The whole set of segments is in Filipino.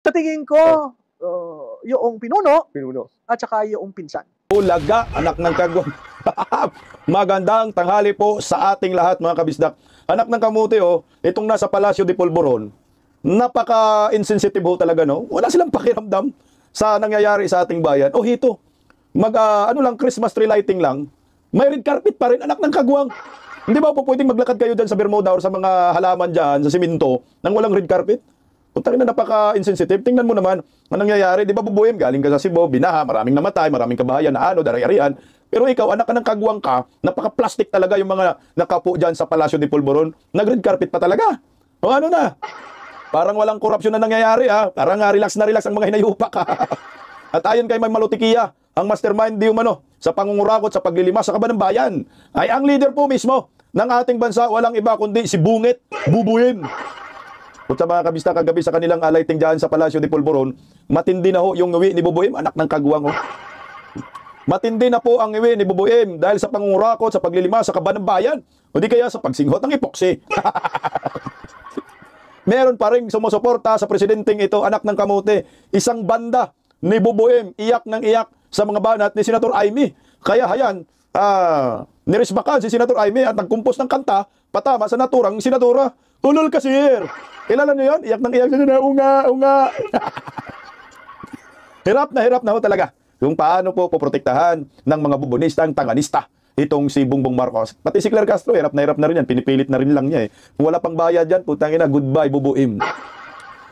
Sa tingin ko, yung pinuno at saka yung pinsan. Ulaga, anak ng kagwang. Magandang tanghali po sa ating lahat mga kabisdak. Anak ng kamuti itong nasa Palacio de Polvoron, napaka-insensitive talaga Wala silang pakiramdam sa nangyayari sa ating bayan. Hito, Christmas tree lighting lang, may red carpet pa rin, anak ng kagwang. Hindi ba po pwedeng maglakad kayo dyan sa Bermuda or sa mga halaman dyan, sa simento, nang walang red carpet? Punta rin na napaka-insensitive. Tingnan mo naman ang nangyayari. Di ba, Bubuim, galing ka sa Cebu, binaha, maraming namatay, maraming kabahayan na daray-arian. Pero ikaw, anak ka ng kagwang ka, napaka-plastic talaga yung mga nakapo dyan sa Palacio de Polvoron. Nag-red carpet pa talaga. Ano na? Parang walang korupsyon na nangyayari, ha? Parang relax na relax ang mga hinayupak, ha? At ayon kay May Malutikia, ang mastermind di umano sa pangungurakot sa paglilimas sa kaban ng bayan, ay ang leader po mismo ng ating bansa, walang iba kundi si Bungit Bubuim. Kung sa mga kabista kagabi sa kanilang lighting dyan sa Palacio de Polvoron, matindi na yung uwi ni Bubuim, anak ng kagwang. Matindi na po ang uwi ni Bubuim dahil sa pangungurakot sa paglilimas sa kaban ng bayan, o di kaya sa pagsinghot ng epoxy. Meron pa rin sumusuporta sa presidenteng ito, anak ng kamote, isang banda ni Bubuim, iyak ng iyak sa mga banat ni Senator Amy. Kaya hayan, nirisbakan si Senator Amy at nagkumpos ng kanta patama sa naturang senadora. Ulol ka, sir! Kilala niyo yun? Iyak ng iyak na unga. Hirap na ho talaga kung paano po poprotektahan ng mga bubonistang tanganista itong si Bongbong Marcos. Pati si Claire Castro, hirap na rin yan. Pinipilit na rin lang niya Kung wala pang bayad dyan, putang ina, goodbye, Bubuim.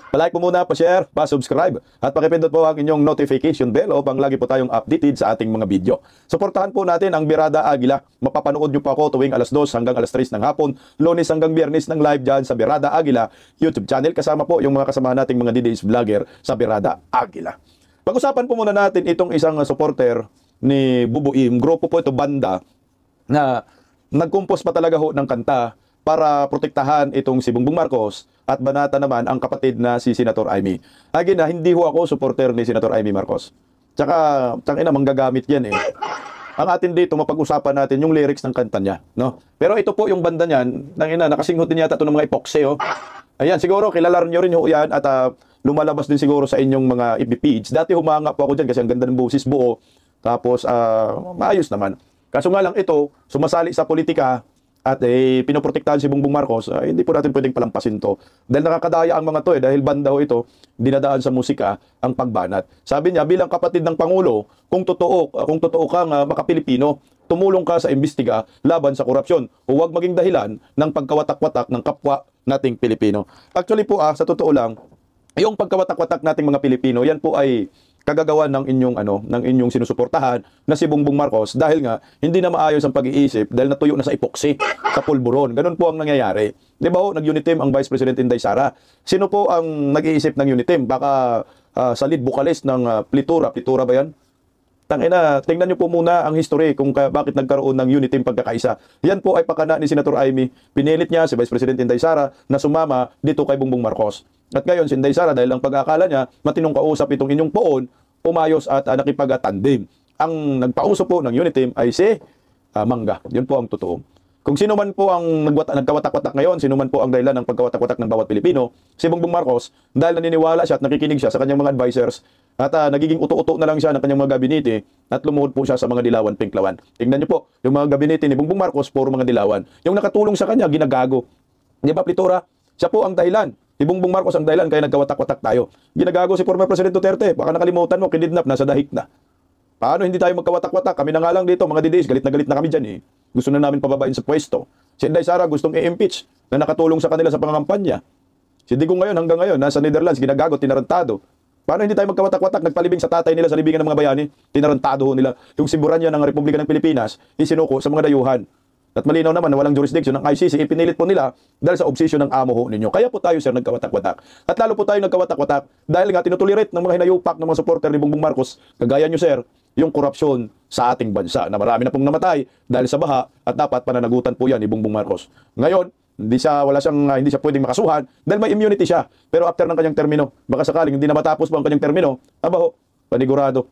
Palike po muna, pa-share, pa-subscribe, at pakipindot po ang inyong notification bell upang lagi po tayong updated sa ating mga video. Suportahan po natin ang Birada Agila. Mapapanood nyo po ako tuwing alas 2 hanggang alas 3 ng hapon, Lunes hanggang Biyernes ng live dyan sa Birada Agila YouTube channel. Kasama po yung mga kasamahan nating mga DDS vlogger sa Birada Agila. Pag-usapan po muna natin itong isang supporter ni Bubuim. Grupo po ito, banda, na nagkumpos pa talaga ng kanta para protektahan itong si Bongbong Marcos at banata naman ang kapatid na si Senator Amy. Again, hindi ako supporter ni Senator Amy Marcos. Tsaka, tangina, manggagamit yan Ang atin dito, mapag-usapan natin yung lyrics ng kanta niya. Pero ito po yung banda niyan, nakasinghot din yata ito ng mga epoxy. Ayan, siguro kilala nyo rin yan at lumalabas din siguro sa inyong mga FB page. Dati humanga po ako dyan kasi ang ganda ng boses buo. Tapos, maayos naman. Kaso nga lang ito, sumasali sa politika at pinoprotektahan si Bongbong Marcos, hindi po natin pwedeng palampasin to. Dahil nakakadaya ang mga to dahil banda ito, dinadaan sa musika ang pagbanat. Sabi niya, bilang kapatid ng Pangulo, kung totoo kang makapilipino, tumulong ka sa imbestiga laban sa korupsyon. Huwag maging dahilan ng pagkawatak-watak ng kapwa nating Pilipino. Actually po, sa totoo lang, yung pagkawatak-watak nating mga Pilipino, yan po ay kagagawa ng inyong sinusuportahan na si Bongbong Marcos dahil nga hindi na maayos ang pag-iisip dahil natuyo na sa epoxy, sa pulburon. Ganun po ang nangyayari. Di ba nag-uniteam ang Vice President Inday Sara? Sino po ang nag-iisip ng uniteam? Baka sa lead vocalist ng Plitura ba yan? Tingnan niyo po muna ang history kung bakit nagkaroon ng uniteam pagkakaisa. Yan po ay pakana ni Senator Amy. Pinilit niya si Vice President Inday Sara na sumama dito kay Bongbong Marcos. At ngayon si Inday Sara dahil ang pag-akala niya matinong kausap itong inyong poon, umayos at nakipag-tandem. Ang nagpauso po ng uniteam ay si Mangga. Yun po ang totoo. Kung sino man po ang nagkawatak-watak ngayon, sino man po ang dahilan ng pagkawatak-watak ng bawat Pilipino, si Bongbong Marcos, dahil naniniwala siya at nakikinig siya sa kanyang mga advisors, at nagiging uto-uto na lang siya ng kanyang mga gabinete at lumuhod po siya sa mga dilawan, pinklawan. Tingnan niyo po, yung mga gabinete ni Bongbong Marcos, puro mga dilawan. Yung nakatulong sa kanya, ginagago. Di ba, Plitura? Siya po ang dahilan. Si Bongbong Marcos ang dahilan kaya nagkawatak-watak tayo. Ginagago si former President Duterte. Baka nakalimutan mo, kinidnap, nasa dahik na. Paano hindi tayo magkawatak-watak? Kami na nga lang dito, mga DDS, galit na kami dyan Gusto na namin pababain sa pwesto. Si Inday Sara gustong i-impeach na nakatulong sa kanila sa pangangampanya. Si Digong hanggang ngayon, nasa Netherlands, ginagago, tinarantado. Paano hindi tayo magkawatak-watak? Nagpalibing sa tatay nila sa libingan ng mga bayani, tinarantado nila. Yung simburanya ng Republika ng Pilipinas, isinuko sa mga dayuhan. At malinaw naman na walang jurisdiction ng ICC, ipinilit po nila dahil sa obsession ng amo ninyo. Kaya po tayo, sir, nagkawatak-watak. At lalo po tayo nagkawatak-watak dahil nga tinutulirit ng mga hinayupak ng mga supporter ni Bongbong Marcos, kagaya nyo, sir, yung korupsyon sa ating bansa na marami na pong namatay dahil sa baha at dapat pananagutan po yan ni Bongbong Marcos. Ngayon, hindi siya pwedeng makasuhan dahil may immunity siya. Pero after ng kanyang termino, baka sakaling hindi na matapos po ang kanyang termino, panigurado,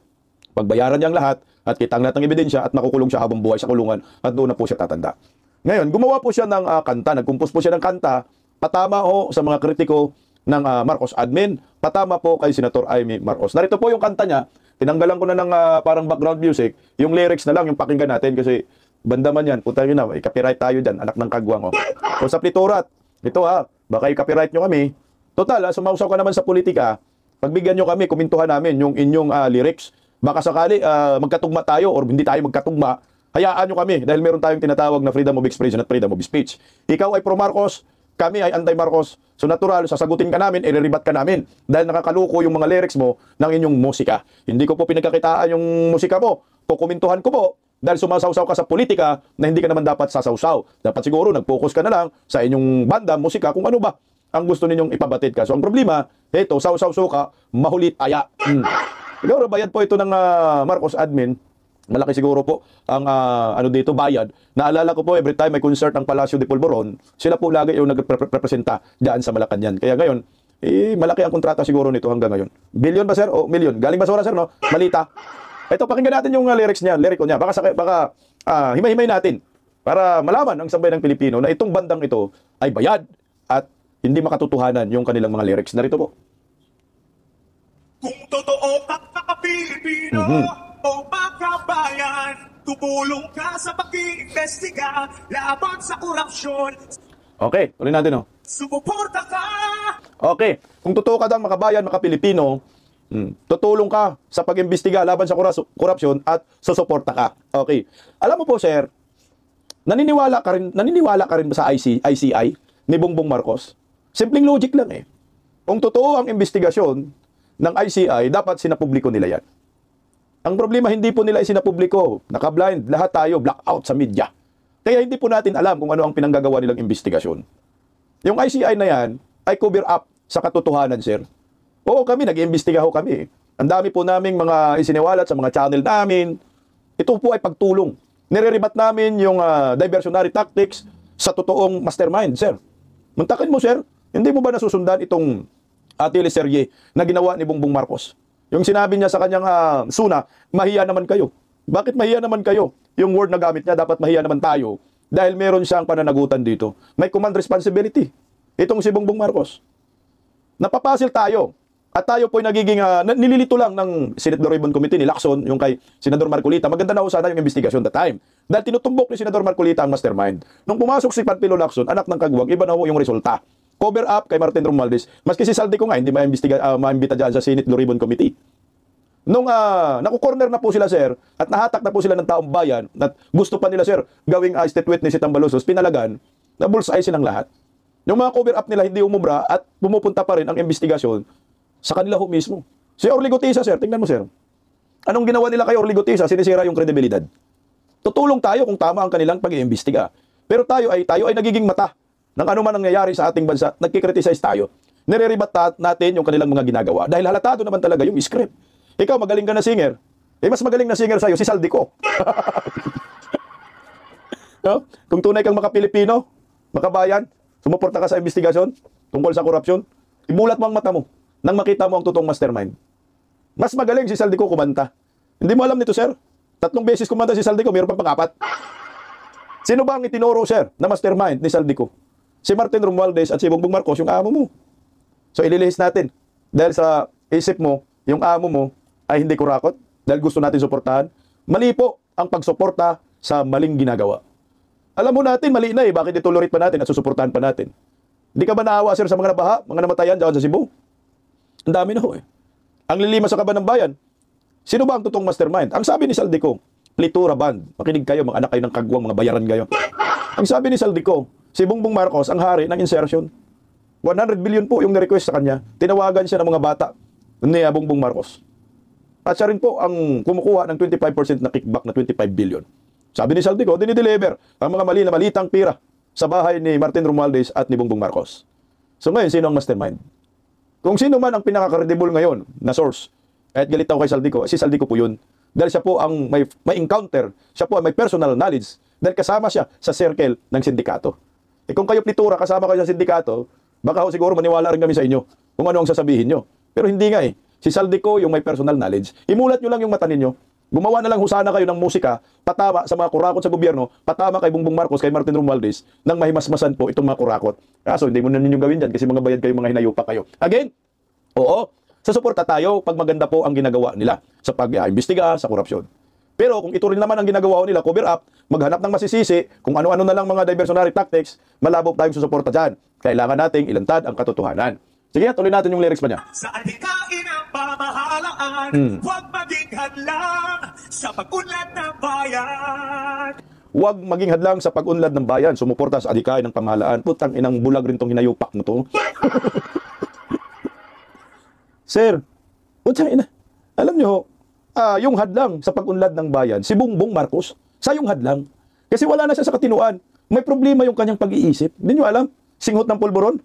pagbayaran niya ang lahat at kita ang lahat ng ebidensya at makukulong siya habang buhay sa kulungan at doon na po siya tatanda. Ngayon, gumawa po siya ng kanta, nagkumpos po siya ng kanta, patama sa mga kritiko ng Marcos admin. Patama po kay Senator Amy Marcos. Narito po yung kanta niya. Tinanggalan ko na ng parang background music. Yung lyrics na lang yung pakinggan natin kasi banda man yan. Puta yun na, copyright tayo dyan. Anak ng kagwang. Oh. O sa pliturat, ito baka i-copyright nyo kami. Total, sumausaw ka naman sa politika. Pagbigyan nyo kami, kumintuhan namin yung inyong lyrics. Baka sakali magkatugma tayo or hindi tayo magkatugma, hayaan nyo kami dahil meron tayong tinatawag na freedom of expression at freedom of speech. Ikaw ay pro-Marcos, kami ay anti-Marcos. So natural, sasagutin ka namin, ireribat ka namin dahil nakakaluko yung mga lyrics mo ng inyong musika. Hindi ko po pinagkakitaan yung musika mo. Kukumintuhan ko po dahil sumasawsaw ka sa politika na hindi ka naman dapat sasawsaw. Dapat siguro nag-focus ka na lang sa inyong banda, musika, kung ano ba ang gusto ninyong ipabatid ka. So ang problema, ito, sawsaw-suka, mahulit aya. Siguro bayad po ito ng Marcos admin. Malaki siguro po ang dito bayad. Naalala ko po every time may concert ng Palacio de Polvoron, sila po lagi yung nagrepresenta diyan sa Malacanang. Kaya ngayon, malaki ang kontrata siguro nito hanggang ngayon. Billion ba sir o million? Galing Basura sir no? Malita. Ito pakinggan natin yung lyrics niya, lyric niya. Baka himay-himay natin para malaman ng sambayan ng Pilipino na itong bandang ito ay bayad at hindi makatotohanan yung kanilang mga lyrics. Narito po. Kung totoo ka Pilipino o makabayan, tumulong ka sa pag-iimbestiga laban sa korupsyon. Okay, ulit natin Sumuporta ka! Okay, kung totoo ka daw makabayan, makapilipino, tutulong ka sa pag-imbestiga laban sa korupsyon at susuporta ka. Okay. Alam mo po sir, naniniwala ka rin ba sa ICI ni Bongbong Marcos? Simpleng logic lang Kung totoo ang investigasyon ng ICI, dapat sinapubliko nila yan. Ang problema, hindi po nila isinapubliko. Naka-blind, lahat tayo, blackout sa media. Kaya hindi po natin alam kung ano ang pinanggagawa nilang investigasyon. Yung ICI na yan ay cover up sa katotohanan, sir. Oo, kami, nag-iimbestiga ho kami. Ang dami po naming mga isiniwalat sa mga channel namin. Ito po ay pagtulong. Nire-rebat namin yung diversionary tactics sa totoong mastermind, sir. Muntakin mo, sir, hindi mo ba nasusundan itong teleserye na ginawa ni Bongbong Marcos? Yung sinabi niya sa kanyang suna, mahiya naman kayo. Bakit mahiya naman kayo? Yung word na gamit niya, dapat mahiya naman tayo dahil meron siyang pananagutan dito. May command responsibility. Itong si Bongbong Marcos. Napapasil tayo. At tayo po'y nagiging, nililito lang ng Senate Blue Ribbon Committee ni Lacson, yung kay Senador Marcolita. Maganda na ho sana yung investigasyon that time. Dahil tinutumbok ni Senador Marcolita ang mastermind. Nung pumasok si Panfilo Lacson, anak ng kagwag, iba na ho yung resulta. Cover up kay Martin Romualdez. Maski si Saldi ko nga, hindi maimbita dyan sa Senate Blue Ribbon Committee. Nung naku-corner na po sila, sir, at nahatak na po sila ng taong bayan, at gusto pa nila, sir, gawing state witness si Tambalusos, pinalagan, na bullseye silang lahat. Yung mga cover up nila hindi umubra at pumupunta pa rin ang investigasyon sa kanila ho mismo. Si Orly Gutisa, sir, tingnan mo, sir. Anong ginawa nila kay Orly Gutisa? Sinisira yung kredibilidad. Tutulong tayo kung tama ang kanilang pag-iimbestiga. Pero tayo ay nagiging mata ng ano man nangyayari sa ating bansa, nagkikriticize tayo. Nire-rebat natin yung kanilang mga ginagawa dahil halatado naman talaga yung script. Ikaw, magaling ka na singer. Mas magaling na singer sa'yo, si Saldico. No? Kung tunay kang makapilipino, makabayan, sumuporta ka sa investigasyon tungkol sa korupsyon, imulat mo ang mata mo nang makita mo ang totoong mastermind. Mas magaling si Saldico kumanta. Hindi mo alam nito, sir? 3 beses kumanta si Saldico, mayroon pang 4. Sino ba ang itinuro, sir, na mastermind ni Saldico? Si Martin Romualdez at si Bongbong Marcos, yung amo mo. So ililihis natin. Dahil sa isip mo, yung amo mo ay hindi kurakot dahil gusto natin suportahan. Mali po ang pagsuporta sa maling ginagawa. Alam mo natin, mali na bakit itulorit pa natin at susuportahan pa natin? Hindi ka ba naawa, sir, sa mga nabaha, mga namatayan dyan sa Cebu? Ang dami na ho Ang lilima sa kaban ng bayan. Sino ba ang totoong mastermind? Ang sabi ni Saldico, Plitura Band. Makinig kayo, mga anak kayo ng kagwang, mga bayaran kayo. Ang sabi ni Saldico, si Bongbong Marcos ang hari ng insertion. 100 billion po yung na-request sa kanya. Tinawagan siya ng mga bata ni Bongbong Marcos. At siya rin po ang kumukuha ng 25% na kickback na 25 billion. Sabi ni Saldico, dinideliver ang mga mali na malitang pira sa bahay ni Martin Romualdez at ni Bongbong Marcos. So ngayon, sino ang mastermind? Kung sino man ang pinaka-credible ngayon na source, kahit galit ako kay Saldico, si Saldico po yun. Dahil siya po ang may encounter, siya po ang may personal knowledge, dahil kasama siya sa circle ng sindikato. Kung kayo plitura, kasama kayo sa sindikato, baka siguro maniwala rin kami sa inyo kung ano ang sasabihin nyo. Pero hindi nga Si Saldico yung may personal knowledge. Imulat nyo lang yung mata ninyo. Gumawa na lang husana kayo ng musika, patama sa mga kurakot sa gobyerno, patama kay Bongbong Marcos, kay Martin Romualdez, nang mahimasmasan po itong mga kurakot. Kaso hindi mo na ninyong gawin dyan kasi mga bayad kayo, mga hinayupa kayo. Again, oo, sa suporta tayo pag maganda po ang ginagawa nila sa pag-imbestiga sa korupsyon. Pero kung ito rin naman ang ginagawa nila, cover up, maghanap ng masisisi, kung ano-ano na lang mga diversionary tactics, malabo tayong susuporta dyan. Kailangan nating ilantad ang katotohanan. Sige, tuloy natin yung lyrics pa niya. Sa adhikain ang pamahalaan, huwag maging hadlang sa pag-unlad ng bayan. Huwag maging hadlang sa pag-unlad ng bayan, sumuporta sa adhikain ng pamahalaan. Putang inang bulag rin tong hinayupak mo to. Sir, putang ina. Alam nyo, yung hadlang sa pag-unlad ng bayan, si Bongbong Marcos, sa yung hadlang. Kasi wala na siya sa katinuan. May problema yung kanyang pag-iisip. Hindi nyo alam? Singhot ng pulburon.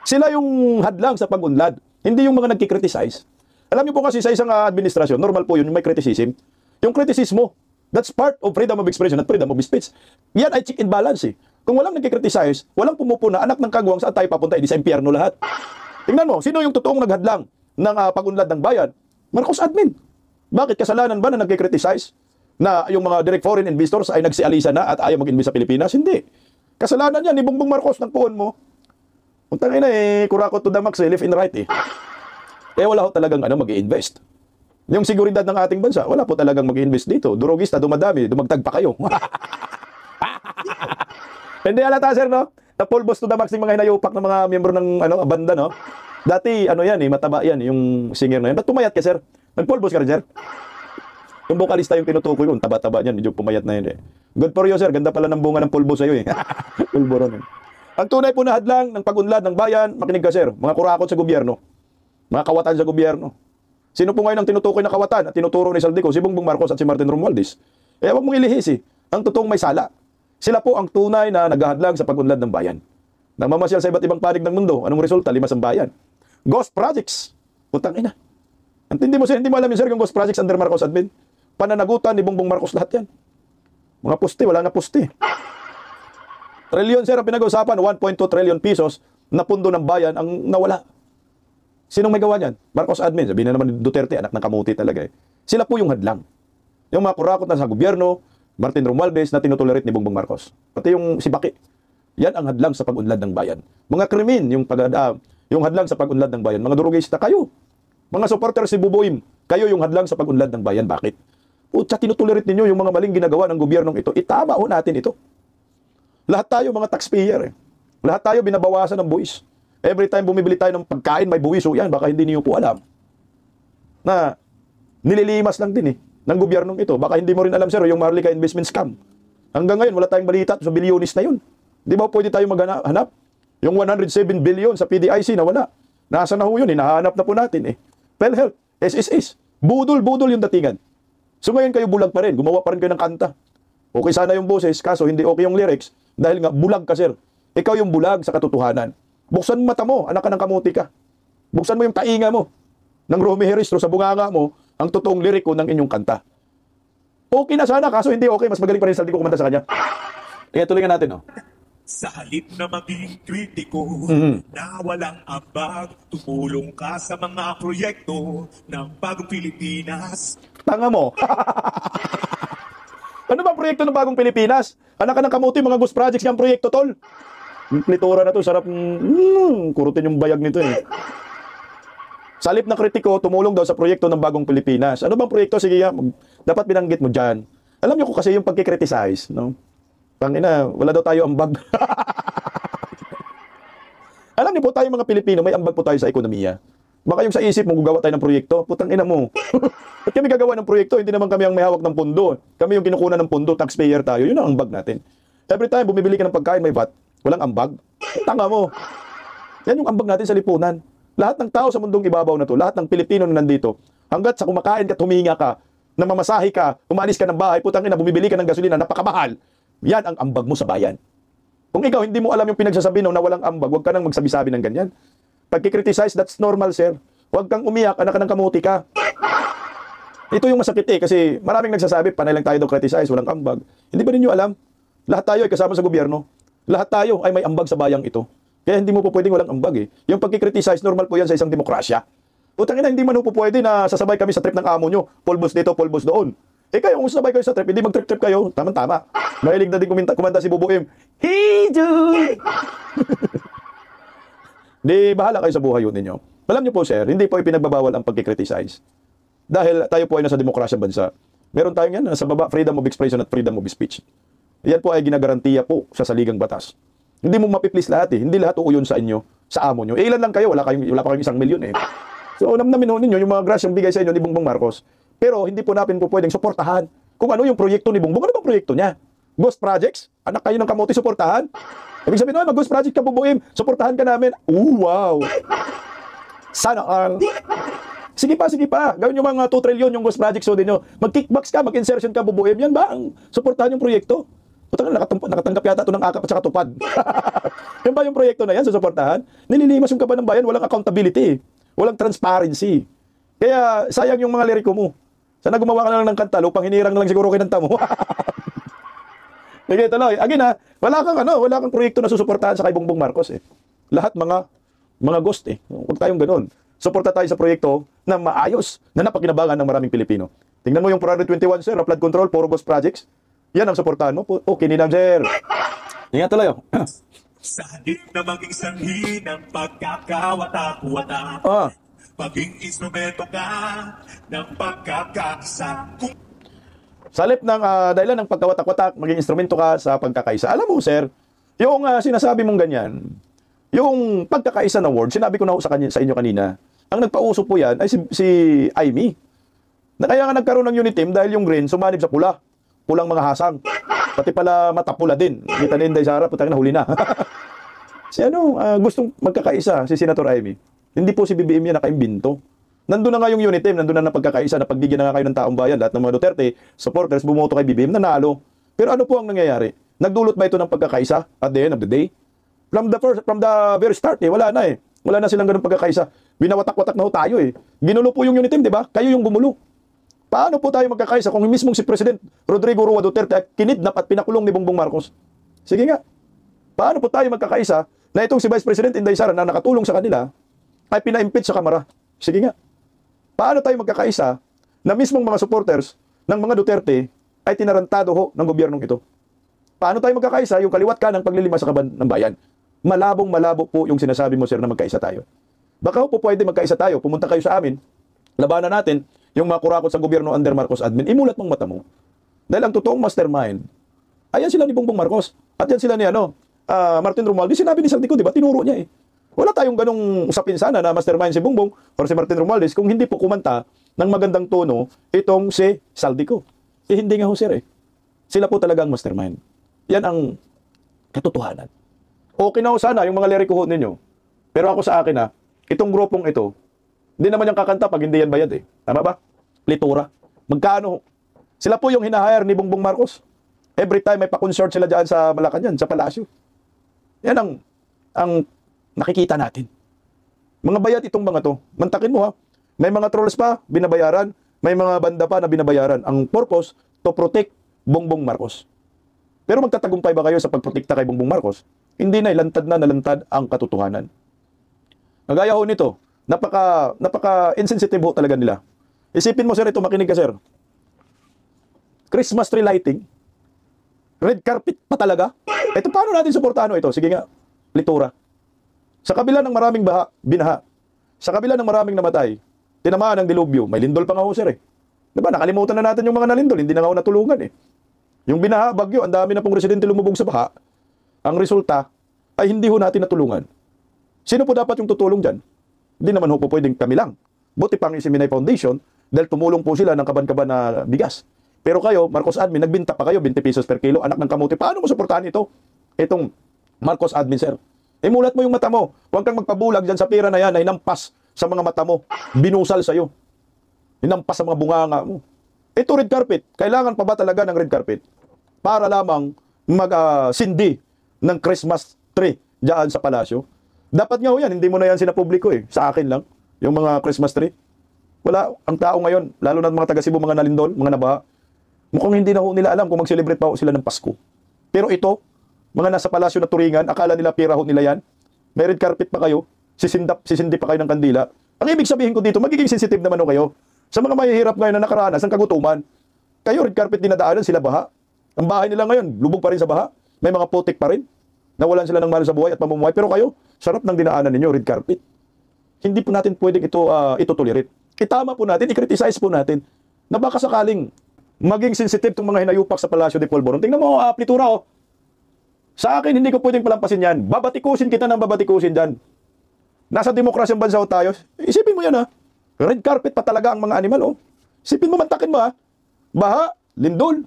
Sila yung hadlang sa pag-unlad. Hindi yung mga nagkikriticize. Alam niyo po kasi sa isang administrasyon, normal po yun, yung may criticism. Yung kritisismo, that's part of freedom of expression at freedom of speech. Yan ay check and balance eh. Kung walang nagkikriticize, walang pumupuna, anak ng kagwang, saan tayo papunta? Edi sa impyerno lahat. Tingnan mo, sino yung totoong naghadlang ng pag-unlad ng bayan? Marcos admin. Bakit? Kasalanan ba na nagkikriticize na yung mga direct foreign investors ay nagsialisa na at ayaw mag-invest sa Pilipinas? Hindi. Kasalanan yan ni Bongbong Marcos ng puon mo. Untangin na kurakot to the max left and right eh. Kaya wala ho talagang mag-i-invest. Yung seguridad ng ating bansa, wala po talagang mag-i-invest dito. Durugista, dumadami, dumagtag pa kayo. Hindi halata sir, no? Napulbos to the max yung mga hinayupak ng mga miyembro ng banda, no? Dati, mataba yan, yung singer na yan. Ba't pumayat ka, sir? Nagpulbos ka rin, sir? Yung vocalista yung tinutukoy ko, taba-taba niyan, medyo pumayat na yun eh. Good for you, sir. Ganda pala ng bunga ng pulbo sa'yo eh. Pulboron eh. Ang tunay po na hadlang ng pag-unlad ng bayan, makinig ka, sir, mga kurakot sa gobyerno, mga kawatan sa gobyerno. Sino po ngayon ang tinutukoy na kawatan at tinuturo ni Saldico? Si Bongbong Marcos at si Martin Romualdez. Eh, huwag mong ilihis eh. Ang totoong may sala. Sila po ang tunay na naghahadlang sa pag-unlad ng bayan. Namamasyal sa iba't ibang panig ng mundo. Anong resulta? Limas ang bayan. Ghost projects. Putang ina. Hindi mo alam yun, sir, yung ghost projects under Marcos admin. Pananagutan ni Bongbong Marcos lahat yan. Mga puste, wala na puste. Trilyon, sir, ang pinag-usapan, 1.2 trillion pesos na pundo ng bayan ang nawala. Sinong may gawa niyan? Marcos admin. Sabihin na naman ni Duterte, anak ng kamuti talaga eh. Sila po yung hadlang. Yung mga kurakot na sa gobyerno, Martin Romualdez na tinutolerate ni Bongbong Marcos. Pati yung si Baki. Yan ang hadlang sa pag-unlad ng bayan. Mga krimen, yung hadlang sa pag-unlad ng bayan. Mga durugista, kayo. Mga supporters si Bubuim, kayo yung hadlang sa pag-unlad ng bayan. Bakit? Putsa, tinutolerate ninyo yung mga maling ginagawa ng gobyernong ito. Itama ho natin ito. Lahat tayo mga taxpayer eh. Lahat tayo binabawasan ng buwis. Every time bumibili tayo ng pagkain, may buwis. O yan, baka hindi niyo po alam. Na nililimas lang din eh ng gobyernong ito. Baka hindi mo rin alam, sir, yung Marlica investment scam. Hanggang ngayon, wala tayong balita sa bilyonis na yun. Di ba pwede tayo maghanap? Yung 107 billion sa PDIC na wala. Nasa na ho yun, hinahanap na po natin eh. PhilHealth, SSS. Budol-budol yung datingan. So ngayon kayo bulag pa rin, gumawa pa rin kayo ng kanta. Okay sana yung boses, kaso hindi okay yung lyrics. Dahil nga, bulag ka, sir. Ikaw yung bulag sa katotohanan. Buksan mo mata mo, anak ka ng kamuti ka. Buksan mo yung tainga mo ng Romy Heristro sa bunganga mo, ang totoong liriko ng inyong kanta. Okay na sana, kaso hindi okay. Mas magaling pa rin Saldico kumanta sa kanya. Kaya tuloy nga natin, no? Sa halip na maging kritiko na walang ambag, tumulong ka sa mga proyekto ng Bagong Pilipinas. Tanga mo. Ano ba proyekto ng Bagong Pilipinas? Anak ka ng kamuti, mga ghost projects yung proyekto, tol. Yung plitura na to, sarap kurutin yung bayag nito eh. Sa halip na kritiko, tumulong daw sa proyekto ng Bagong Pilipinas. Ano bang proyekto? Sige, dapat binanggit mo dyan. Alam niyo ko kasi yung pagkikriticize, no? Tangina, wala daw tayo ambag. Alam niyo po tayo mga Pilipino, may ambag po tayo sa ekonomiya. Baka yung sa isip mo, gagawa tayo ng proyekto, putang ina mo. At kami gagawa ng proyekto, hindi naman kami ang may hawak ng pondo. Kami yung kinukunan ng pondo, taxpayer tayo. Yun ang ambag natin. Every time bumibili ka ng pagkain, may VAT. Walang ambag. Tanga mo. Yan yung ambag natin sa lipunan. Lahat ng tao sa mundong ibabaw na to, lahat ng Pilipino na nandito, hanggat sa kumakain ka, huminga ka, namamasahe ka, umalis ka ng bahay, putang ina, bumibili ka ng gasolina, napakamahal. Yan ang ambag mo sa bayan. Kung ikaw hindi mo alam yung pinagsasabi na walang ambag, huwag ka nang magsabi-sabi ng ganyan. Pagkikriticize, that's normal, sir. Huwag kang umiyak, anak ka ng kamuti ka. Ito yung masakit eh, kasi maraming nagsasabi, panay lang tayo daw criticize, walang ambag. Hindi ba ninyo alam? Lahat tayo ay kasama sa gobyerno. Lahat tayo ay may ambag sa bayang ito. Kaya hindi mo po pwedeng walang ambag eh. Yung pagkikriticize, normal po yan sa isang demokrasya. Utang ina, hindi man po pwede na sasabay kami sa trip ng amo nyo. Pulbos dito, pulbos doon. Eh kayo, kung sasabay kayo sa trip, hindi mag-trip-trip kayo. Tama-tama. Mahilig na din kumanta si Bubu M. Hey, Jude! Di, bahala kayo sa buhay yun ninyo. Alam nyo po, sir, hindi po ipinagbabawal ang pagkikriticize. Dahil tayo po ay nasa demokrasyang bansa. Meron tayong yan, sa baba, freedom of expression at freedom of speech. Yan po ay ginagarantiya po sa saligang batas. Hindi mo mapiplease lahat eh. Hindi lahat uuyon sa inyo, sa amo nyo. Eh, ilan lang kayo? Wala pa kayong 1 milyon eh. So, namnamin ninyo yung mga grasyang bigay sa inyo ni Bongbong Marcos. Pero hindi po natin po pwedeng suportahan kung ano yung proyekto ni Bongbong. Ano bang proyekto niya? Ghost projects? Anak kayo ng kamote, suportahan? Ibig sabihin, mag-ghost project ka, Bubuim. Suportahan ka namin. Wow! Sana all. Sige pa. Gawin yung mga 2 trillion yung ghost projects so din nyo. Mag-kickbacks ka, mag-insertion ka, Bubuim. Yan ba ang suportahan yung proyekto? Putang nakatanggap yata ito ng akap at saka tupad. Yan ba yung proyekto na yan, susuportahan? Nililimas yung kaban ng bayan, walang accountability. Walang transparency. Kaya sayang yung mga liriko mo. Sana gumawa ka na lang ng kanta, lupang hinirang na lang siguro kinanta mo. Sige, tuloy. Again wala kang proyekto na susuportahan sa kay Bongbong Marcos eh. Lahat mga ghost eh. Huwag tayong ganoon. Suporta tayo sa proyekto na maayos, na napakinabangan ng maraming Pilipino. Tingnan mo yung 421, sir, flood control, puro ghost projects. Yan ang suportahan mo. Okay, ninang, sir. Tingnan tuloy. Sa halip na maging sanhi ng pagkakawatak-watak, maging instrumento ka ng pagkakaisa. Sa halip ng dahilan ng pagkawatak-watak, maging instrumento ka sa pagkakaisa. Alam mo, sir, yung sinasabi mong ganyan, yung pagkakaisa na word, sinabi ko na sa inyo kanina, ang nagpauso po yan ay si Aimee. Na kaya nga nagkaroon ng unit team dahil yung green sumanib sa pula. Pulang mga hasang. Pati pala matapula din. Kita ni Inday Sara, putang na huli na. Gustong magkakaisa si Senator Aimee. Hindi po si BBM yan nakaimbinto. Nandun na nga yung unit team, nandun na pagkakaisa, na pagbigyan na nga kayo ng taong bayan, lahat ng mga Duterte supporters bumoto kay BBM, nanalo. Pero ano po ang nangyayari? Nagdulot ba ito ng pagkakaisa at the end of the day? From the very start wala na eh. Wala na silang ganung pagkakaisa. Binawatak-watak na ho tayo eh. Ginulo po yung unit team, di ba? Kayo yung gumulo. Paano po tayo magkakaisa kung mismong si President Rodrigo Roa Duterte ay kinidnap at pinakulong ni Bongbong Marcos? Sige nga. Paano po tayo magkakaisa na itong si Vice President Inday Sara na nakatulong sa kanila ay pina-impeach sa Kamara? Sige nga. Paano tayo magkakaisa na mismong mga supporters ng mga Duterte ay tinarantado ho ng gobyernong ito? Paano tayo magkakaisa yung kaliwat ka ng paglilima sa kaban ng bayan? Malabong-malabo po yung sinasabi mo, sir, na magkaisa tayo. Baka po pwede magkaisa tayo, pumunta kayo sa amin, labanan natin yung mga kurakot sa gobyerno under Marcos admin, imulat mong mata mo. Dahil ang totoong mastermind, ayan sila ni Bongbong Marcos, at yan sila ni Martin Romualdez. Sinabi ni Saldico, di ba? Tinuro niya eh. Wala tayong ganong usapin sana na mastermind si Bongbong or si Martin Romualdez kung hindi po kumanta ng magandang tono itong si Saldico. Eh hindi nga ho, sir eh. Sila po talaga ang mastermind. Yan ang katotohanan. Okay na ho sana yung mga liriko ninyo. Pero ako sa akin itong grupong ito, hindi naman yung kakanta pag hindi yan bayad eh. Tama ba? Plitura. Magkano? Sila po yung hinahire ni Bongbong Marcos. Every time may pa-concert sila dyan sa Malacanang, sa Palasyo. Yan ang nakikita natin. Mga bayad itong mga to. Mantakin mo May mga trolls pa, binabayaran. May mga banda pa na binabayaran. Ang purpose, to protect Bongbong Marcos. Pero magtatagumpay ba kayo sa pagprotekta kay Bongbong Marcos? Hindi na, nalantad ang katotohanan. Nagaya ho nito, napaka-insensitive ho talaga nila. Isipin mo, sir, ito, makinig ka, sir. Christmas tree lighting, red carpet pa talaga. Ito, paano natin suportahan ito? Sige nga, litura. Sa kabila ng maraming binaha, sa kabila ng maraming namatay, tinamaan ng dilubyo, may lindol pa nga ho, sir eh. Diba, nakalimutan na natin yung mga nalindol, hindi na nga ho natulungan eh. Yung binaha, bagyo, ang dami na pong residente lumubog sa baha. Ang resulta ay hindi ho natin natulungan. Sino po dapat yung tutulong dyan? Hindi naman ho po pwedeng kami lang. Buti pang Isiminay Foundation dahil tumulong po sila ng kaban-kaban na bigas. Pero kayo, Marcos admin, nagbinta pa kayo 20 pesos per kilo, anak ng kamote. Paano mo suportahan ito? Itong Marcos admin, sir. Mulat mo yung mata mo. Huwag kang magpabulag dyan sa pera na yan na hinampas sa mga mata mo. Binusal sa'yo. Hinampas sa mga bunganga mo. Ito red carpet. Kailangan pa ba talaga ng red carpet? Para lamang mag-sindi ng Christmas tree dyan sa palasyo. Dapat nga ho yan, hindi mo na yan sinapubliko eh. Sa akin lang, yung mga Christmas tree. Wala, ang tao ngayon, lalo na mga taga Cebu, mga nalindol, mga nabaha, mukhang hindi na ho nila alam kung mag-celebrate pa ho sila ng Pasko. Pero ito, mga nasa palasyo na turingan, akala nila pira ho nila yan. May red carpet pa kayo, sisindi pa kayo ng kandila, Ang ibig sabihin ko dito, magiging sensitive naman o kayo sa mga mahihirap ngayon na nakaranas ng kagutuman. Kayo, red carpet dinadaanan, sila baha. Ang bahay nila ngayon, lubog pa rin sa baha. May mga putik pa rin. Nawalan sila ng mahal sa buhay at pamumuhay. Pero kayo, sarap ng dinaanan ninyo, red carpet. Hindi po natin pwedeng ito tolerate. Itama po natin, i-criticize po natin na baka sakaling maging sensitive itong mga hinayupak sa Palacio de Polvoron. Tingnan mo, plitura, oh. Sa akin, hindi ko pwedeng palampasin yan. Babatikusin kita ng babatikusin dyan. Nasa demokrasyang bansa tayo. Isipin mo yan, ha. Red carpet pa talaga ang mga animal, oh. Isipin mo, mantakin mo, ha. Baha, lindol,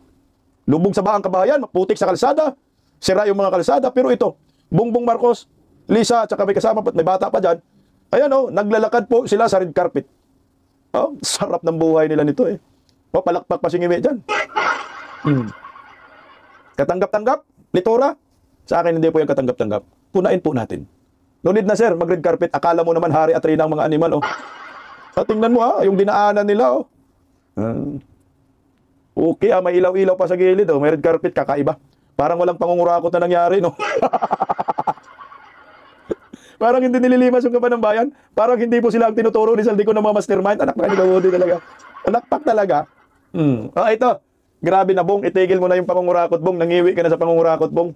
lubog sa bahang kabahayan, putik sa kalsada, sira yung mga kalsada. Pero ito, Bongbong Marcos, Lisa, at saka may kasama pa, may bata pa dyan. Ayan, oh, naglalakad po sila sa red carpet. Oh, sarap ng buhay nila nito, eh. Oh, palakpak pa singiwi dyan. Katanggap-tanggap, litura. Sa akin, hindi po yung katanggap-tanggap. Punain po natin. No need na, sir, mag-red carpet. Akala mo naman hari at reyna ang mga animal, oh. Tingnan mo, ha, yung dinaanan nila, oh. Okay, may ilaw-ilaw pa sa gilid, oh. May red carpet, kakaiba. Parang walang pangungurakot na nangyari, no? Parang hindi nililimas yung kaban ng bayan. Parang hindi po sila ang tinuturo ni Saldico ng mga mastermind. Anak pa kayo talaga. Anak talaga. Ito. Grabe na, Bong. Itigil mo na yung pangungurakot, Bong. Nangiwi ka na sa pangungurakot, Bong.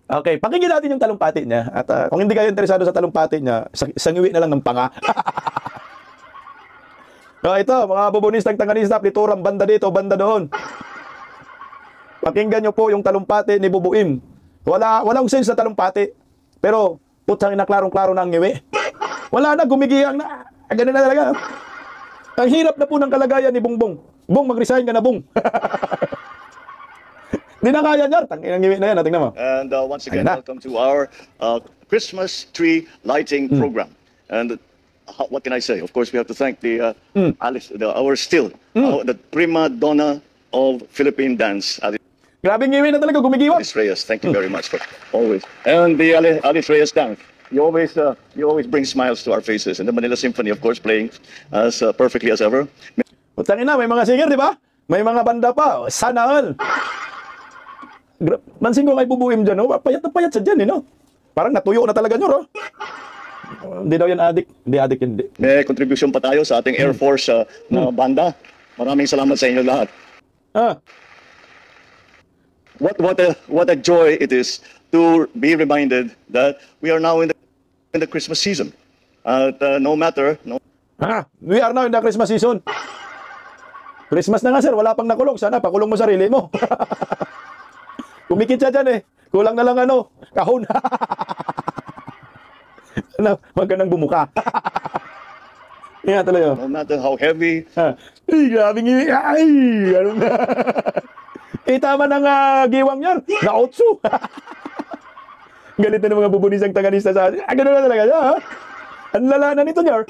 Okay, pakinggan natin yung talumpati niya. At kung hindi kayo interesado sa talumpati niya, sangiwi na lang ng panga. Ito, mga bubunistang tanganista, pliturang banda dito, banda doon. Pakinggan nyo po yung talumpati ni Bubuim. Walang sense na talumpati. Pero, putang ina, klarong-klaro na ang ngiwi. Wala na, gumigiyang na. Ganun na talaga. Ang hirap na po ng kalagayan ni Bongbong. Bong, mag-resign ka na, Bong. Hindi na kaya niya. Tangin ang ngiwi na yan. Tingnan mo. And once again, welcome to our Christmas tree lighting program. And what can I say? Of course, we have to thank the Alice, the prima donna of Philippine dance, Grabe ngiwi na talaga, gumigiwa. Alice Reyes. Thank you very much for always. And the Alice Reyes dance. You always bring smiles to our faces. And the Manila Symphony, of course, playing as perfectly as ever. Putang ina, may mga singer, di ba? May mga banda pa. Sana all. Mansin ko kay Bubuim dyan, oh. Payat na payat sa dyan, no? Parang natuyo na talaga nyo, oh. Hindi daw yan adik. Hindi adik, hindi. May contribution pa tayo sa ating Air Force na banda. Maraming salamat sa inyo lahat. What a joy it is to be reminded that we are now in the Christmas season. No matter. We are now in the Christmas season. Christmas na nga, sir. Wala pang nakulong. Sana pakulong mo sarili mo. Kumikit siya dyan, eh. Kulang na lang kahon. Huwag ka nang bumuka. Yan tuloy, oh. No matter how heavy. Ay, grabe ngiwi. Ay, ano na. Tama ng giwang niya. Na-otso. Galit na ng mga bubunisang tanganista sa atin. Ganun na talaga siya, ha? Ang lala na nito niya.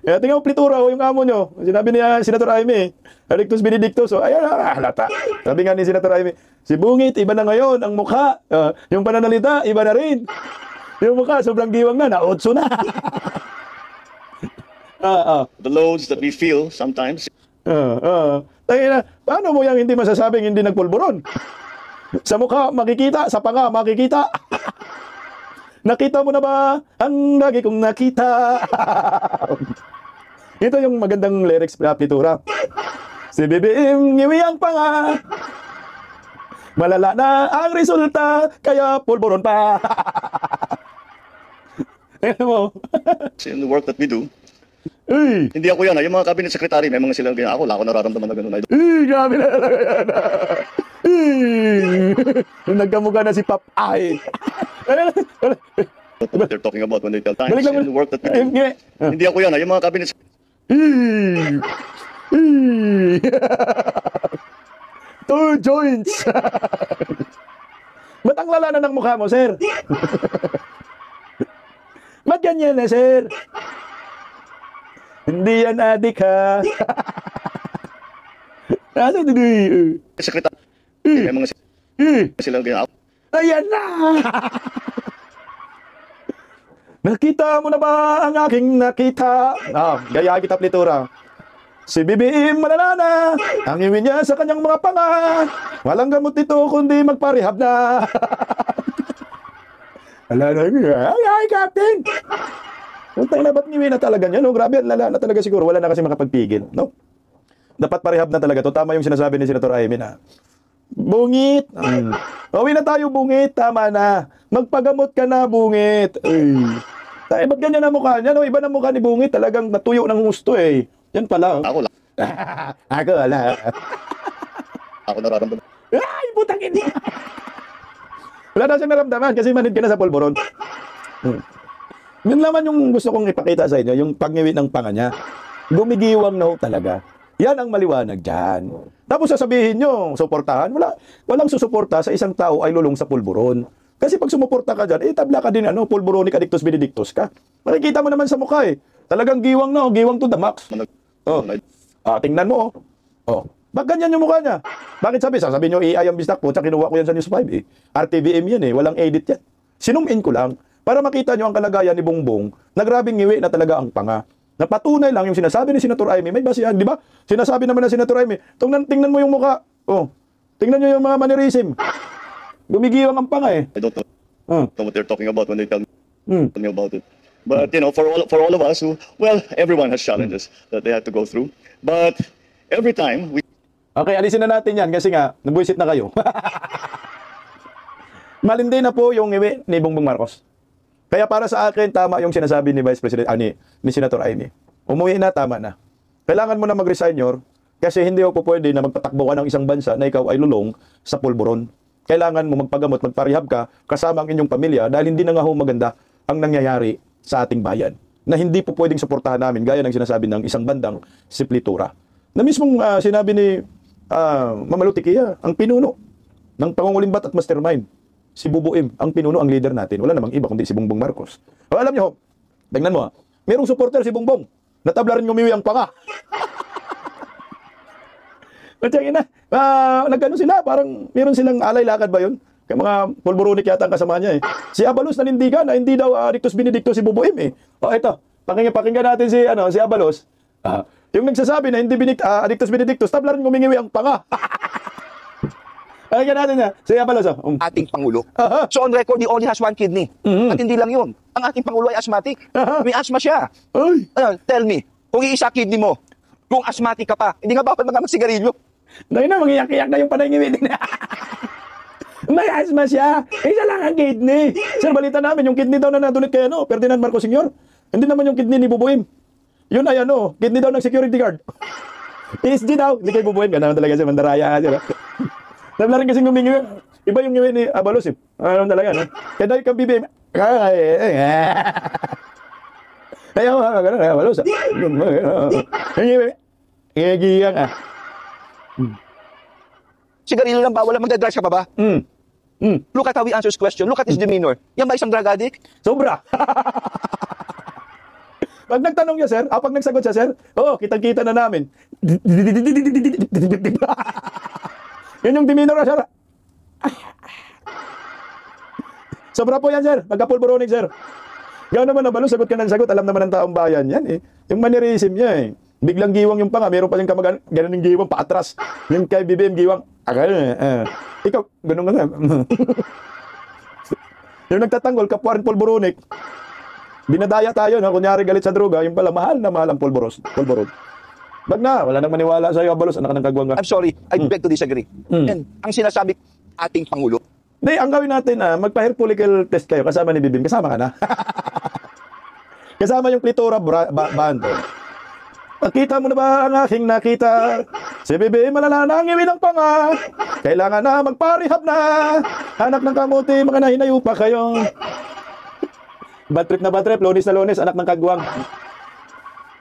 Tingnan mo, plitura, yung amo nyo. Sinabi niya, Senator Aimee, Alictus Benedictus. Ayan, halata. Sabi nga ni Senator Aimee, si Bungit, iba na ngayon ang mukha. Yung pananalita, iba na rin. Yung mukha, sobrang giwang na, na-otso na. The loads that we feel sometimes. Paano mo yung hindi masasabing hindi nagpulburon? Sa mukha makikita, sa panga makikita. Nakita mo na ba ang lagi kong nakita? Ito yung magandang lyrics na plitura. Si BBM ngiwi ang panga. Malala na ang resulta, kaya pulburon pa. Mo. In the work that we do. Hindi ako yan. Yung mga cabinet secretary, may mga silang ako. Wala ako nararamdaman na gano'n. Grabe na talaga yan. Nagkamukha na si Pop Ay. What they're talking about when they tell times. In the work that we do. Hindi ako yan. Yung mga cabinet Two joints. Ba't ang lala na ng mukha mo, sir? Ba't ganyan na, sir? Hindi yan adik, ha? Nasa dito, secretary, may mga silang ako. Ayan na! Nakita mo na ba ang aking nakita? Gaya kita plitura. Si BBM malala na, ang iwi niya sa kanyang mga panga. Walang gamot dito kundi magparehab na. Ala na, ay, Captain! Puntang na, ba't ngiwi na talaga niya? No? Grabe, lala na talaga siguro. Wala na kasi makapagpigil. No? Dapat parehab na talaga to. Tama yung sinasabi ni Senator Amy na, Bungit! Uwi na tayo, Bungit. Tama na. Magpagamot ka na, Bungit. Ay, ba't ganyan ang mukha niya? No? Iba na mukha ni Bungit. Talagang natuyo ng husto eh. Yan pala. Ako lang. Ako wala. Ako nararamdaman. Ay, putang ini. Wala na siyang naramdaman kasi manid ka na sa polvoron. Yun naman yung gusto kong ipakita sa inyo, yung pagniwi ng panga niya. Gumigiwang na ho talaga. Yan ang maliwanag dyan. Tapos sasabihin nyo, suportahan. Walang susuporta sa isang tao ay lulong sa pulburon. Kasi pag sumuporta ka dyan, tabla ka din, pulburonic addictus benedictus ka. Makikita mo naman sa mukha eh. Talagang giwang na, giwang to the max. Tingnan mo. Bakit ganyan yung mukha niya? Bakit sabi nyo, AI ang bistak po, tsaka kinuha ko yan sa News 5 eh. RTVM yan eh, walang edit yan. Sinumin ko lang, para makita nyo ang kalagayan ni Bongbong, na grabing ngiwi na talaga ang panga. Napatunay lang yung sinasabi ni Senator Amy, may basihan, di ba? Sinasabi naman ng Senator Amy, tingnan mo yung mukha. Tingnan nyo yung mga mannerism. Gumigiwang ang panga eh. I don't know what they're talking about when they tell me about it. But, for all of us who, well, everyone has challenges that they have to go through. But every time we... Okay, alisin na natin yan kasi nga, nabuisit na kayo. Malindi na po yung ngiwi ni Bongbong Marcos. Kaya para sa akin, tama yung sinasabi ni Vice President, ni Senator Amy. Umuwi na, tama na. Kailangan mo na mag-resign, kasi hindi po pwede na magpatakbo ka ng isang bansa na ikaw ay lulong sa pulburon. Kailangan mo magpagamot, magparehab ka kasama ang inyong pamilya dahil hindi na nga ho maganda ang nangyayari sa ating bayan. Na hindi po pwedeng suportahan namin gaya ng sinasabi ng isang bandang siplitura. Na mismong sinabi ni Mama Lutikia, ang pinuno ng pangungulimbat at mastermind. Si Bubuim, ang pinuno, ang leader natin. Wala namang iba kundi si Bongbong Marcos. Alam nyo, tingnan mo merong supporter si Bongbong. Natabla rin ngumiwi ang panga. Matiyagin na. Nagano sila, parang meron silang alay lakad ba yun? Kaya mga pulburonik yata ang kasama niya eh. Si Abalos nanindigan na hindi daw addictus benedictus si Bubuim eh. Ito, pakinggan natin si Abalos. Yung nagsasabi na hindi addictus benedictus, tabla rin ngumingiwi ang panga. Pakinggan natin na. Si Abalos. Ating Pangulo. So on record, he only has one kidney. At hindi lang yun. Ang ating Pangulo ay asthmatic. May asthma siya. Tell me, kung iisa kidney mo, kung asthmatic ka pa, hindi nga ba magsigarilyo? Dahil na, mangiyak-iyak na yung panay-ngiwi din. May asthma siya. Isa lang ang kidney. Sir, balita namin, yung kidney daw na nadunit kay Ferdinand Marcos Sr. Hindi naman yung kidney ni Bubuim. Yun ay kidney daw ng security guard. PSG daw. Hindi kay Bubuim. Ganda talaga siya, mandaraya ka. Nabla rin kasing gumingiwi. Iba yung ngiwi ni Abalos eh. Talaga, Kaya dahil kang BBM. Ayaw, Abalos. Ngigiyang Sigarilyo lang ba? Wala magdadrugs ka pa ba? Look at how he answers question. Look at his demeanor. Yan ba isang drug addict? Sobra. Pag nagtanong niya, sir, pag nagsagot siya, sir, kitang-kita na namin. Yan yung demeanor, sir. Sobra po yan, sir. Pagka-pulburonic, sir. Gano'n naman Abalos, sagot ka ng sagot. Alam naman ng taong bayan yan eh. Yung mannerism niya eh. Biglang giwang yung panga. Meron pa yung kamag ganun yung giwang paatras. Yung kay BBM giwang. Ikaw, ganun nga. Yung nagtatanggol, kapwa rin pulburonic. Binadaya tayo, kunyari galit sa droga. Yung pala, mahal na mahal ang pulburon. Bag na, wala nang maniwala sa'yo, Abalos. Anak ng kagwang ka. I'm sorry, I beg to disagree. And ang sinasabi ating Pangulo, hindi, ang gawin natin, magpa-hair follicle test kayo kasama ni BBM. Kasama ka na. Kasama yung clitora band. Nakita mo na ba ang aking nakita? Si BBM malala na ang iwi ng panga. Kailangan na magparehab na. Anak ng kamuti, mga nahinayo pa kayo. Bad trip na bad trip, Lunes na Lunes, anak ng kagwang.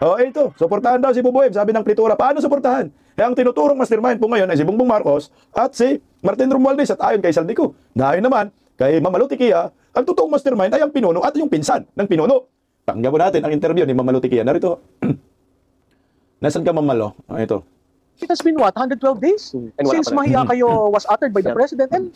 Ito, suportahan daw si Bubuim, sabi ng klitura. Paano suportahan? Ang tinuturong mastermind po ngayon ay si Bongbong Marcos at si Martin Romualdez at ayon kay Saldico. Ayon naman kay Mama Lutikia, ang totoong mastermind ay ang pinuno at yung pinsan ng pinuno. Pakinggan mo natin ang interview ni Mama Lutikia. Narito. Nasaan ka, Mama Lo? Ito. It has been 112 days since Mahiya Kayo was uttered by the President. And,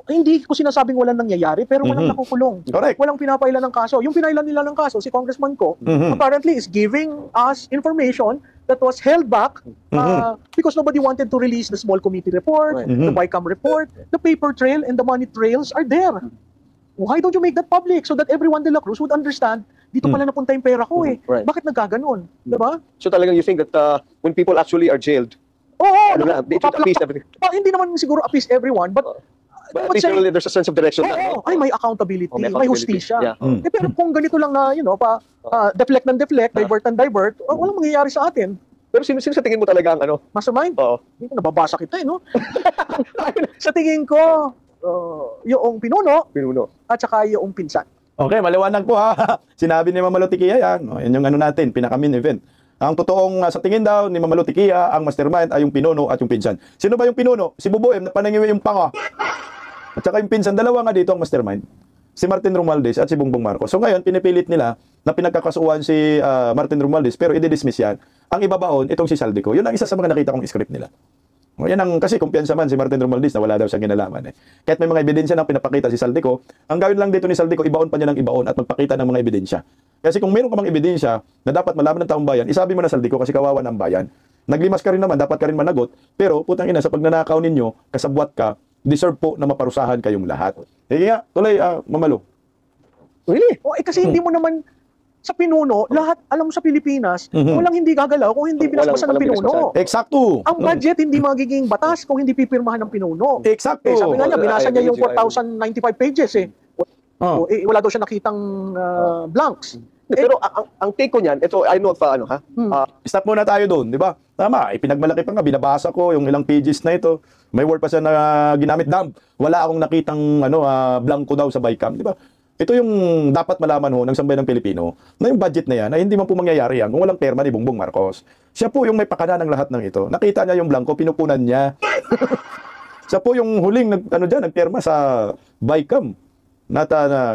hindi ko sinasabing walang nangyayari, pero walang nakukulong. Correct. Walang pinapailan ng kaso. Yung pinailan nila ng kaso, si Congressman Ko, apparently is giving us information that was held back because nobody wanted to release the small committee report, the BICAM report, the paper trail, and the money trails are there. Why don't you make that public so that everyone de la Cruz would understand, dito pala napunta yung pera ko eh. Right. Bakit nagkaganon? Diba? So talagang you think that when people actually are jailed, Oo, Ano na, it should appease everything. Hindi naman siguro appease everyone, but but I at would least say, there's a sense of direction. oo, ay may accountability, Oh, may may accountability. hustisya. Yeah. Eh, pero kung ganito lang na, deflect ng deflect, divert and divert, walang mangyayari sa atin. Pero sino sa tingin mo talaga ang ano? Mastermind, Oo. hindi ko nababasa kita no? Sa tingin ko, yung pinuno at saka yung pinsan. Okay, maliwanag po ha. Sinabi ni Mama Lotikia yan. O, yan yung ano natin, pinaka-main event. Ang totoong sa tingin daw ni Mama Lotikia, ang mastermind ay yung pinuno at yung pinsan. Sino ba yung pinuno? Si Buboem na panangiwi yung panga. At saka yung pinsan, dalawa nga dito ang mastermind. Si Martin Romualdez at si Bongbong Marcos. So ngayon, pinipilit nila na pinagkakasuhan si Martin Romualdez pero i-dismiss yan. Ang ibabaon, itong si Saldico. Yun ang isa sa mga nakita kong script nila. O, yan ang, kasi kumpiyansa man si Martin Romualdez na wala daw siyang ginalaman. Kahit may mga ebidensya na pinapakita si Saldico, ang gawin lang dito ni Saldico, ibaon pa niya ng ibaon at magpakita ng mga ebidensya. Kasi kung meron ka mang ebidensya na dapat malaman ng taong bayan, isabi mo na Saldico kasi kawawa ng bayan. Naglimas ka rin naman, dapat ka rin managot, pero putang ina, sa pagnanakaw ninyo, kasabwat ka, deserve po na maparusahan kayong lahat. Sige nga, tuloy, Mamalo. Really? Kasi hindi mo naman sa pinuno, lahat, alam mo sa Pilipinas, walang hindi gagalaw kung hindi binasbasan ng walang pinuno. Eksakto. Ang budget hindi magiging batas kung hindi pipirmahan ng pinuno. Eksakto. Sabi nga niya, binasa niya yung I agree. 4,095 pages eh. Oh. Wala daw siya nakitang blanks. Pero ang take ko niyan, ito, I know pa ano ha? Stop muna tayo doon, di ba? Tama, pinagmalaki pa nga, binabasa ko yung ilang pages na ito. May word pa siya na ginamit, wala akong nakitang blanco daw sa BICAM, di ba? Ito yung dapat malaman ho ng sambayan ng Pilipino na yung budget na yan ay hindi man po mangyayari yan kung walang perma ni Bongbong Marcos. Siya po yung may pakana ng lahat ng ito. Nakita niya yung blanco, pinupunan niya. Siya po yung huling nagperma sa BICAM na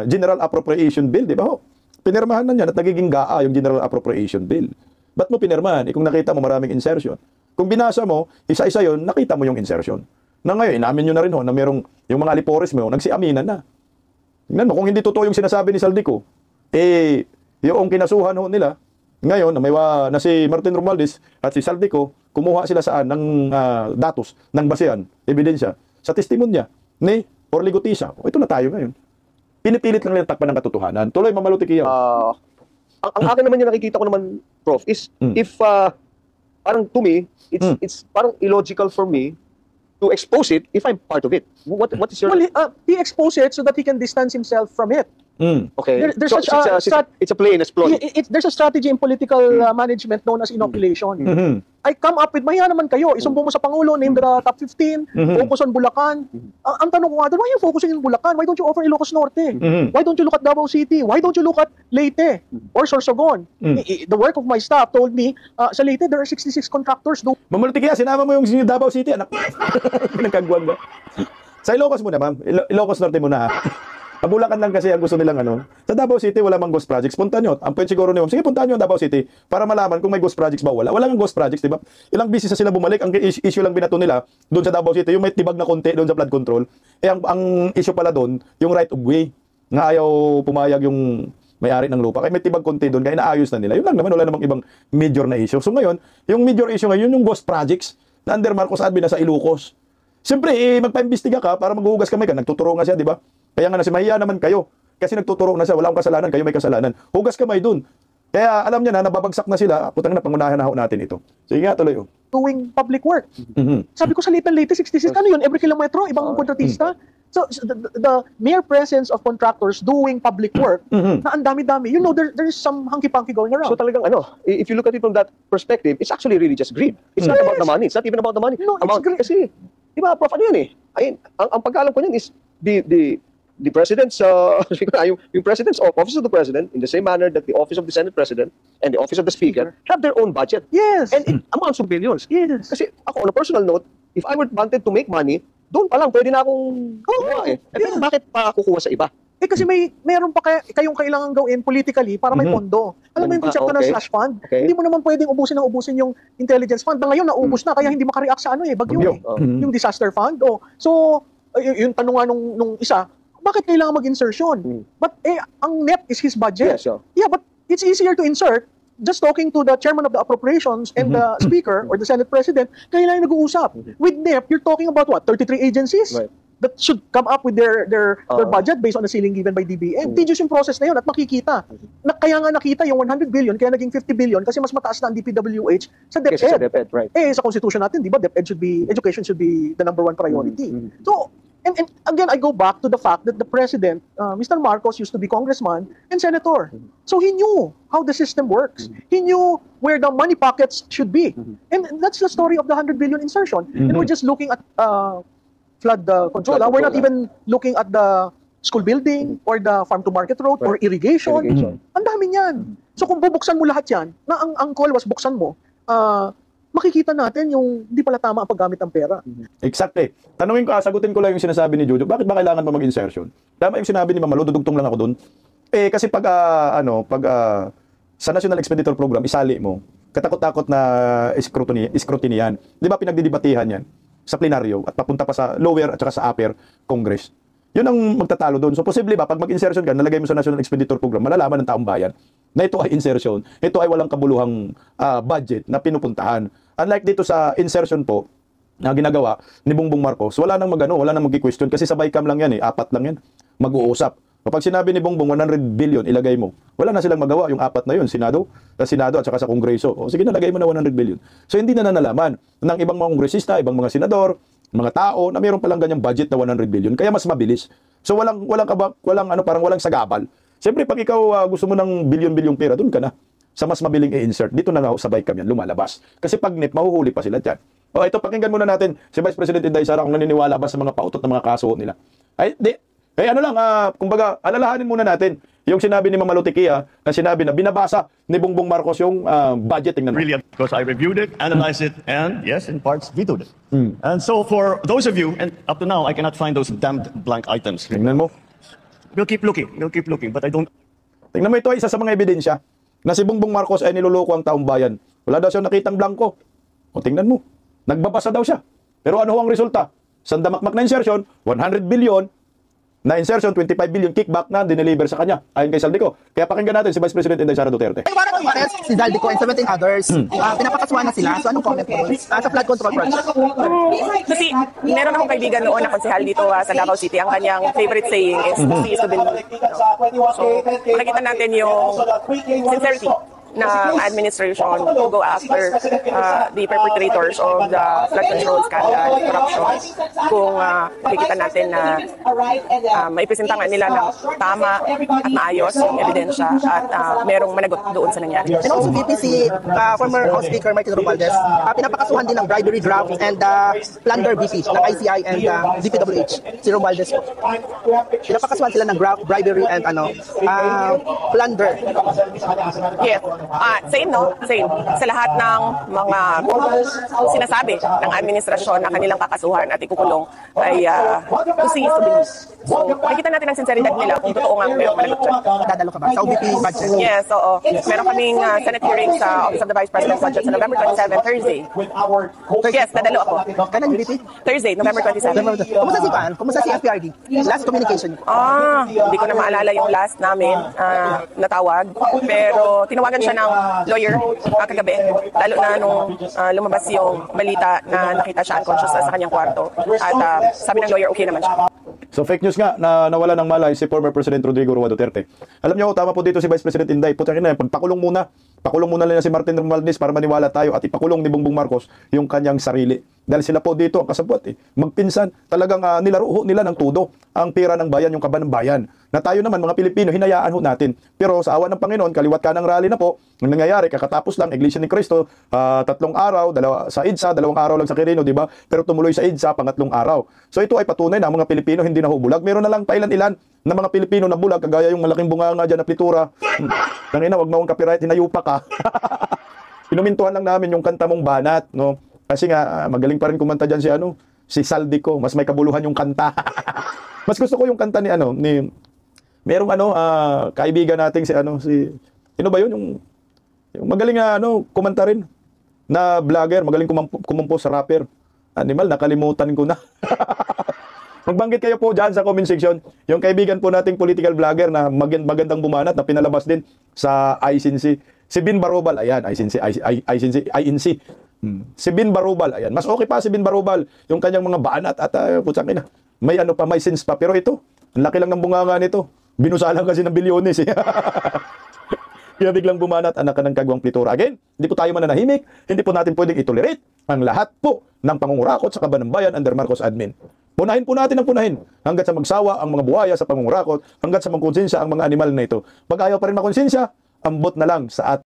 General Appropriation Bill, di ba ho? Pinirmahan na niya at nagiging GAA yung General Appropriation Bill. Ba't mo pinirmahan? Kung nakita mo maraming insertion. Kung binasa mo, isa-isa yun, nakita mo yung insertion. Na ngayon, inamin nyo na rin ho na merong yung mga alipores mo, nagsiaminan na. Tingnan mo, kung hindi totoo yung sinasabi ni Saldico, yung kinasuhan ho nila, ngayon, na si Martin Romualdez at si Saldico, kumuha sila saan ng datos, ng basehan, ebidensya, sa testimonya ni Orly Gutisa. Ito na tayo ngayon. Pinipilit lang nila takpan ng katotohanan. Tuloy, Mama Lotikia. Ang akin naman yung nakikita ko naman, Prof, is if parang to me, it's parang illogical for me to expose it if I'm part of it. What is your... Well, he exposed it so that he can distance himself from it. Okay. There's So such it's a play and exploit. There's a strategy in political management known as inoculation. I come up with, mahiya naman kayo, isumbong mo sa Pangulo, name the top 15, focus on Bulacan. Ang tanong ko nga doon, why are you focusing on Bulacan? Why don't you offer Ilocos Norte? Why don't you look at Davao City? Why don't you look at Leyte or Sorsogon? The work of my staff told me, sa Leyte, there are 66 contractors. Mama Lotikia, sinama mo yung Davao City, anak. Pinagkagwan ba? Sa Ilocos muna, ma'am. Ilocos Norte muna, ha? Bulacan lang kasi ang gusto nilang Sa Davao City, wala mang ghost projects. Punta nyo. Ang point siguro nyo, sige, punta nyo ang Davao City para malaman kung may ghost projects ba wala. Wala nga ghost projects, di ba? Ilang bisis na sila bumalik. Ang issue lang binato nila doon sa Davao City, yung may tibag na konti doon sa flood control. Ang issue pala doon, yung right of way. Nga ayaw pumayag yung may-ari ng lupa. Kaya may tibag konti doon, kaya inaayos na nila. Yun lang naman, wala namang ibang major na issue. So ngayon, yung major issue ngayon, yung ghost projects na under Marcos admin na sa Ilocos. Siyempre, magpa-imbestiga ka para maghuhugas kamay ka. Nagtuturo nga siya, di ba? Kaya nga mahiya naman kayo. Kasi nagtuturo na siya, wala akong kasalanan, kayo may kasalanan. Hugas kamay dun. Kaya alam niya na, nababagsak na sila, putang na, pangunahan na ho natin ito. Sige nga, tuloy. Doing public work. Sabi ko sa Leyte, 66, ano yun? Every kilometro, ibang kontratista. So, the mere presence of contractors doing public work, na ang dami-dami, you know, there's some hanky-panky going around. So talagang if you look at it from that perspective, it's actually really just greed. It's not about the money. It's not even about the money. No, it's greed. Kasi, di ba, Prof, ano yun eh? Ang pagkaalam ko niyan is the president's, yung president's office of the president, in the same manner that the office of the Senate President and the office of the Speaker have their own budget. Yes. And it amounts of billions. Yes. Kasi ako, on a personal note, if I wanted to make money, doon pa lang, pwede na akong kukuha eh. Pero bakit pa kukuha sa iba? Kasi meron pa kayong kailangan gawin politically para may pondo. Alam mo yung konsepto ng slush fund? Okay. Hindi mo naman pwedeng ubusin yung intelligence fund. Na ngayon, naubos na, kaya hindi makareact sa bagyo. Yung disaster fund. So, yung tanong nga nung isa, bakit kailangan mag-insertion? But ang net is his budget. Yes, Yeah, but it's easier to insert just talking to the chairman of the appropriations and the speaker or the Senate President, kailangan nag-uusap. With NEP, you're talking about what? 33 agencies? Right. that should come up with their budget based on the ceiling given by DBM. Tedious yung process na yun at makikita. Kaya nga nakita yung 100 billion, kaya naging 50 billion kasi mas mataas na ang DPWH sa Kasi sa DepEd. DepEd, right. Sa constitution natin, di ba, education should be the number one priority. So, and again, I go back to the fact that the president, Mr. Marcos, used to be congressman and senator. So he knew how the system works. He knew where the money pockets should be. And that's the story of the 100 billion insertion. And we're just looking at flood control. We're not even looking at the school building or the farm-to-market road or irrigation. Ang dami niyan. So kung bubuksan mo lahat yan, na ang call was buksan mo, makikita natin yung hindi pala tama ang paggamit ng pera. Exactly. Tanungin ko, sagutin ko lang yung sinasabi ni Jojo. Bakit ba kailangan pa mag-insertion? Tama yung sinabi ni Mama Lo, dudugtong lang ako doon. Kasi pag sa National Expenditure Program, isali mo, katakot-takot na scrutiny yan. Di ba pinagdidibatihan yan sa plenaryo at papunta pa sa lower at saka sa upper Congress. Yun ang magtatalo doon. So posible ba, pag mag-insertion ka, nalagay mo sa National Expenditure Program, malalaman ng taong bayan na ito ay insertion, ito ay walang kabuluhang budget na pinupuntahan. Unlike dito sa insertion po, na ginagawa ni Bongbong Marcos, wala nang wala nang mag-question kasi sabay cam lang yan 4 lang yan. Mag-uusap. Kapag sinabi ni Bongbong 100 billion ilagay mo, wala na silang magawa yung 4 na yun, Senado at saka sa Kongreso. O sige na, lagay mo na 100 billion. So hindi na nalalaman ng ibang mga kongresista, ibang mga senador, mga tao na mayroon palang ganyang budget na 100 billion kaya mas mabilis. So walang sagabal. Siyempre pag ikaw gusto mo ng bilyon-bilyong pera, doon ka na sa mas mabiling i-insert. Dito na nga sabay kami yan, lumalabas. Kasi pag NIP, mahuhuli pa sila dyan. O ito, pakinggan muna natin si Vice President Inday Sara kung naniniwala ba sa mga pautot ng mga kaso nila. Kumbaga, alalahanin muna natin yung sinabi ni Mama Lotequia na sinabi na binabasa ni Bongbong Marcos yung budget. Tingnan mo. Brilliant, because I reviewed it, analyzed it, and yes, in parts, vetoed it. And so for those of you, and up to now, I cannot find those damned blank items. Tingnan mo. We'll keep looking, but I don't... Tingnan mo, ito ay isa sa mga ebidensya na si Bongbong Marcos ay niloloko ang taong bayan. Wala daw siyang nakitang blanco. O tingnan mo, nagbabasa daw siya. Pero ano ang resulta? Sandamakmak na insertion, 100 billion, na insertion, 25 billion kickback na dineliver sa kanya ayon kay Saldico. Kaya pakinggan natin si Vice President Inday Sara Duterte. Iwanan ng arrest si Zaldico and 17 others. Pinapakasuhan na sila. So anong comment mo sa flood control project? Kasi meron akong kaibigan noon na konsehal dito sa Davao City. Ang kanyang favorite saying is, "See is to believe." So, makikita natin yung sincerity ng administration to go after the perpetrators of the flood control scandal, corruption. Kung makikita natin na maipresenta nga nila ng tama at maayos yung ebidensya at merong managot doon sa nangyari. And also VP former House Speaker Martin Romualdez, pinapakasuhan din ng bribery draft and plunder VP ng ICI and DPWH, si Romualdez po. Pinapakasuhan sila ng bribery and plunder. Yes. Same, no? Same. Sa lahat ng mga sinasabi ng administrasyon na kanilang kakasuhan at ikukulong ay to see is to believe. So, makikita natin ang sinseridad nila kung totoo nga merong managot dyan. Dadalo ka ba sa OVP budget? Yes, oo. Meron kaming Senate hearing sa Office of the Vice President's Budget sa November 27, Thursday. Yes, dadalo ako. Kailan yung VP? Thursday, November 27. Kumusta si Pan? Kumusta si FPRD? Last communication. Hindi ko na maalala yung last namin natawag. Pero tinawagan siya ng lawyer kagabi. Lalo na nung lumabas yung balita na nakita siya unconscious sa kanyang kwarto. At sabi ng lawyer, okay naman siya. So fake news nga na nawala ng malay si former President Rodrigo Roa Duterte. Alam niyo, tama po dito si Vice President Inday. Putang ina, pagpakulong muna lang si Martin Romualdez para maniwala tayo at ipakulong ni Bongbong Marcos yung kanyang sarili. Dahil sila po dito ang kasabwat magpinsan, talagang nilaruho nila ng tudo ang pera ng bayan, yung kaba ng bayan. Na tayo naman mga Pilipino, hinayaan ho natin. Pero sa awa ng Panginoon, kaliwat ka ng rally na po, ang nangyayari, kakatapos lang, Iglesia ni Cristo, 3 araw, sa EDSA, 2 araw lang sa Quirino, di ba? Pero tumuloy sa EDSA, 3 araw. So ito ay patunay na ang mga Pilipino hindi na hubulag. Meron na lang pailan-ilan na mga Pilipino na bulag, kagaya yung malaking bunganga dyan na plitura. Tangina, wag mo akong copyright, hinayupa ka. Pinumintuhan lang namin yung kanta mong banat, no? Kasi nga, magaling pa rin kumanta dyan si Saldico. Mas may kabuluhan yung kanta. Mas gusto ko yung kanta ni merong kaibigan nating sino ba yun? Yung magaling na kumanta rin na vlogger, magaling kumumpo sa rapper. Animal, nakalimutan ko na. Magbanggit kayo po dyan sa comment section. Yung kaibigan po nating political vlogger na magandang bumanat na pinalabas din sa ICNC. Si Bin Barobal, ayan, INC. Si Bin Barobal, ayan. Mas okay pa si Bin Barobal, yung kanyang mga banat at putsang ina. may ano pa, may sense pa. Pero ito, ang laki lang ng bunganga nito. Binusalan kasi ng bilyones eh. Kaya biglang bumanat anak ka ng kagwang plitura. Again, hindi po tayo mananahimik, hindi po natin pwedeng itolerate ang lahat po ng pangungurakot sa kaban ng bayan under Marcos admin. Punahin po natin ang punahin hanggat sa magsawa ang mga buhaya sa pangungurakot, hanggat sa magkonsensya ang mga animal na ito. Pag ayaw pa rin makonsensya, ambot na lang sa atin.